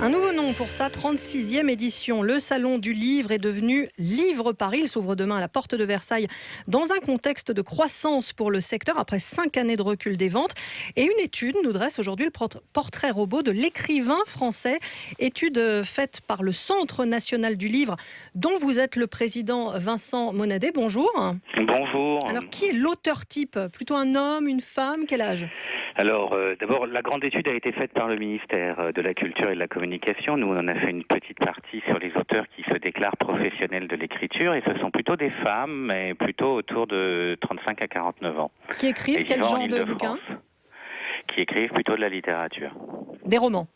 Un nouveau nom pour sa 36e édition. Le Salon du Livre est devenu Livre Paris. Il s'ouvre demain à la porte de Versailles dans un contexte de croissance pour le secteur après 5 années de recul des ventes. Et une étude nous dresse aujourd'hui le portrait robot de l'écrivain français. Étude faite par le Centre national du livre dont vous êtes le président, Vincent Monadet. Bonjour. Bonjour. Alors qui est l'auteur type? Plutôt un homme, une femme? Quel âge? Alors, d'abord, la grande étude a été faite par le ministère de la Culture et de la Communication. Nous, on en a fait une petite partie sur les auteurs qui se déclarent professionnels de l'écriture, et ce sont plutôt des femmes, mais plutôt autour de 35 à 49 ans. Qui écrivent quel genre de bouquins? Qui écrivent plutôt de la littérature. Des romans?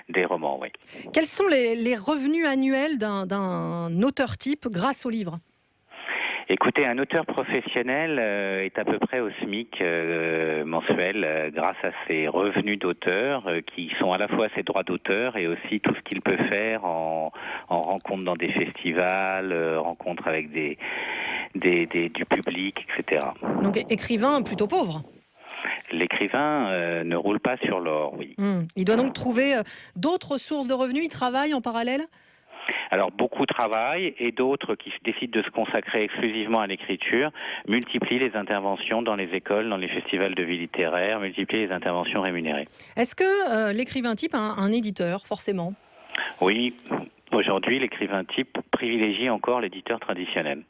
Des romans, oui. Quels sont les revenus annuels d'un auteur type grâce au livre? Écoutez, un auteur professionnel est à peu près au SMIC mensuel grâce à ses revenus d'auteur qui sont à la fois ses droits d'auteur et aussi tout ce qu'il peut faire en rencontre dans des festivals, rencontres avec du public, etc. Donc écrivain plutôt pauvre. L'écrivain ne roule pas sur l'or, oui. Il doit donc trouver d'autres sources de revenus. Il travaille en parallèle? Alors beaucoup travaillent et d'autres qui décident de se consacrer exclusivement à l'écriture multiplient les interventions dans les écoles, dans les festivals de vie littéraire, multiplient les interventions rémunérées. Est-ce que l'écrivain type a un éditeur, forcément? Oui, aujourd'hui l'écrivain type privilégie encore l'éditeur traditionnel.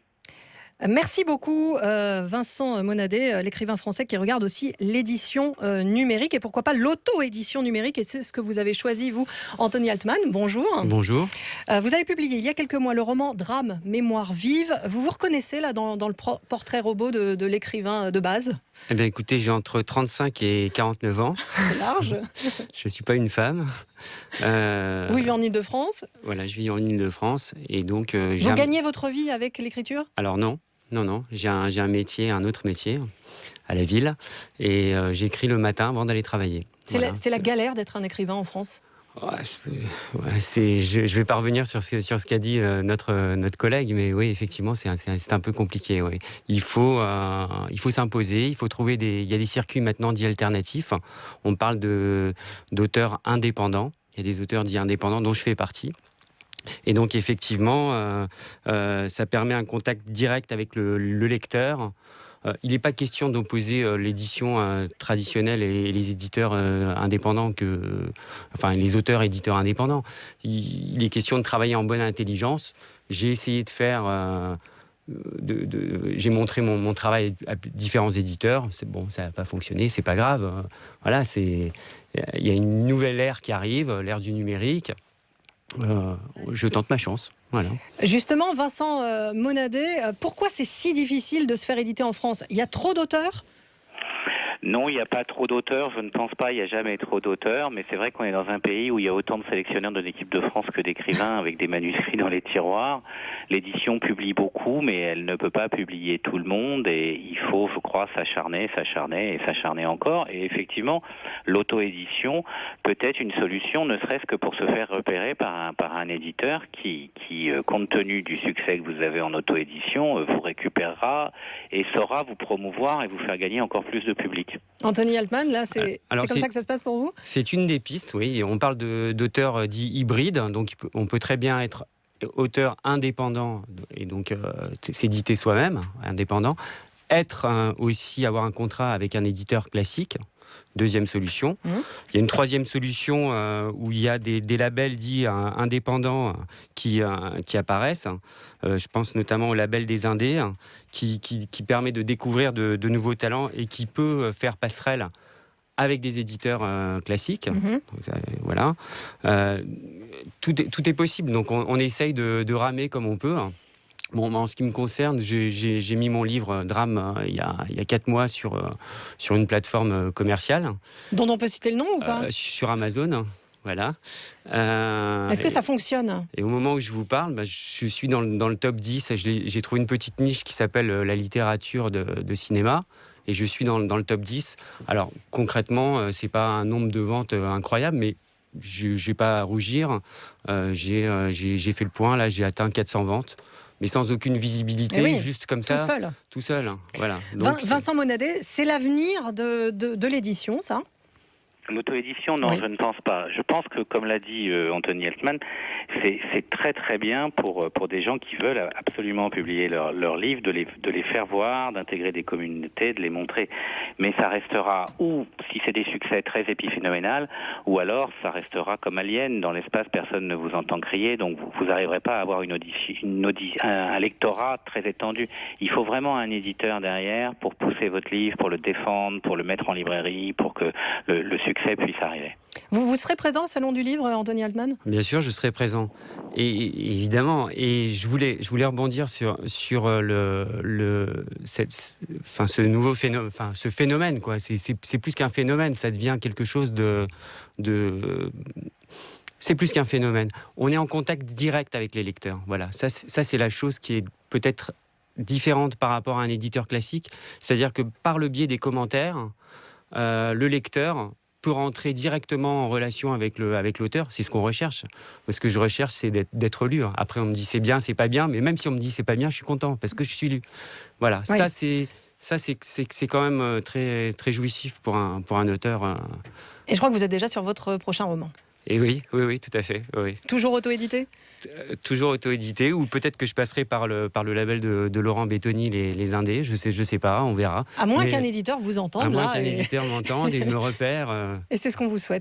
Merci beaucoup Vincent Monadet, l'écrivain français qui regarde aussi l'édition numérique et pourquoi pas l'auto-édition numérique, et c'est ce que vous avez choisi vous, Anthony Altman. Bonjour. Bonjour. Vous avez publié il y a quelques mois le roman Drame, mémoire vive. Vous vous reconnaissez là dans le portrait robot de l'écrivain de base? Eh bien écoutez, j'ai entre 35 et 49 ans. C'est large. Je ne suis pas une femme. Vous vivez en Ile-de-France? Voilà, je vis en Ile-de-France et donc... Vous gagnez votre vie avec l'écriture? Alors non. J'ai un métier, un autre métier à la ville et j'écris le matin avant d'aller travailler. C'est la galère d'être un écrivain en France? Je vais pas revenir sur ce qu'a dit notre collègue, mais oui, effectivement, c'est un peu compliqué. Oui. Il faut s'imposer, il faut trouver il y a des circuits maintenant dits alternatifs. On parle d'auteurs indépendants. Il y a des auteurs dits indépendants dont je fais partie. Et donc effectivement, ça permet un contact direct avec le lecteur. Il n'est pas question d'opposer l'édition traditionnelle et les éditeurs indépendants, les auteurs éditeurs indépendants. Il est question de travailler en bonne intelligence. J'ai essayé de faire... j'ai montré mon travail à différents éditeurs. Bon, ça n'a pas fonctionné, c'est pas grave. Voilà, il y a une nouvelle ère qui arrive, l'ère du numérique. Je tente ma chance. Voilà. Justement, Vincent Monadet, pourquoi c'est si difficile de se faire éditer en France? Il y a trop d'auteurs? Non, il n'y a pas trop d'auteurs, je ne pense pas, il n'y a jamais trop d'auteurs, mais c'est vrai qu'on est dans un pays où il y a autant de sélectionneurs de l'équipe de France que d'écrivains avec des manuscrits dans les tiroirs. L'édition publie beaucoup, mais elle ne peut pas publier tout le monde et il faut, je crois, s'acharner encore. Et effectivement, l'auto-édition peut être une solution, ne serait-ce que pour se faire repérer par un éditeur qui, compte tenu du succès que vous avez en auto-édition, vous récupérera et saura vous promouvoir et vous faire gagner encore plus de public. Anthony Altman, là, c'est comme ça que ça se passe pour vous? C'est une des pistes, oui. On parle d'auteurs dits hybrides, donc on peut très bien être auteur indépendant et donc s'éditer soi-même, indépendant. Avoir un contrat avec un éditeur classique. Deuxième solution. Il y a une troisième solution où il y a des labels dits indépendants qui apparaissent. Je pense notamment au label des Indés qui permet de découvrir de nouveaux talents et qui peut faire passerelle avec des éditeurs classiques. Donc, voilà. Tout est possible. Donc on essaye de ramer comme on peut. Bon, en ce qui me concerne, j'ai mis mon livre Drame il y a 4 mois sur une plateforme commerciale. Dont on peut citer le nom ou pas? Sur Amazon, voilà. Est-ce que ça fonctionne? Et au moment où je vous parle, je suis dans le top 10. J'ai trouvé une petite niche qui s'appelle la littérature de cinéma. Et je suis dans le top 10. Alors, concrètement, c'est pas un nombre de ventes incroyable, mais je n'ai pas à rougir. J'ai fait le point, là, j'ai atteint 400 ventes. Mais sans aucune visibilité, juste comme ça. Tout seul. Voilà. Donc, Vincent Monadet, c'est l'avenir de l'édition, ça? L'auto-édition, non, Oui. je ne pense pas. Je pense que, comme l'a dit Anthony Elfman, c'est très très bien pour des gens qui veulent absolument publier leurs livres, de les faire voir, d'intégrer des communautés, de les montrer. Mais ça restera, ou si c'est des succès très épiphénoménal, ou alors ça restera comme Alien, dans l'espace, personne ne vous entend crier, donc vous n'arriverez pas à avoir un lectorat très étendu. Il faut vraiment un éditeur derrière pour pousser votre livre, pour le défendre, pour le mettre en librairie, pour que le succès puisse arriver. Vous serez présent au Salon du Livre, Anthony Altman ? Bien sûr, je serai présent. Et évidemment, et je voulais rebondir sur ce nouveau phénomène, ce phénomène, quoi. C'est plus qu'un phénomène, ça devient quelque chose c'est plus qu'un phénomène. On est en contact direct avec les lecteurs. Voilà, ça c'est la chose qui est peut-être différente par rapport à un éditeur classique. C'est-à-dire que par le biais des commentaires, le lecteur peut rentrer directement en relation avec l'auteur. C'est ce qu'on recherche. Ce que je recherche, c'est d'être lu. Après, on me dit c'est bien, c'est pas bien, mais même si on me dit c'est pas bien, je suis content parce que je suis lu. Voilà, oui. C'est quand même très, très jouissif pour un auteur. Et je crois que vous êtes déjà sur votre prochain roman. Et oui, tout à fait. Oui. Toujours auto-édité ? Toujours auto-édité, ou peut-être que je passerai par le label de Laurent Bettoni, les Indés, je sais pas, on verra. À moins qu'un éditeur vous entende. À moins qu'un éditeur m'entende et me repère. Et c'est ce qu'on vous souhaite.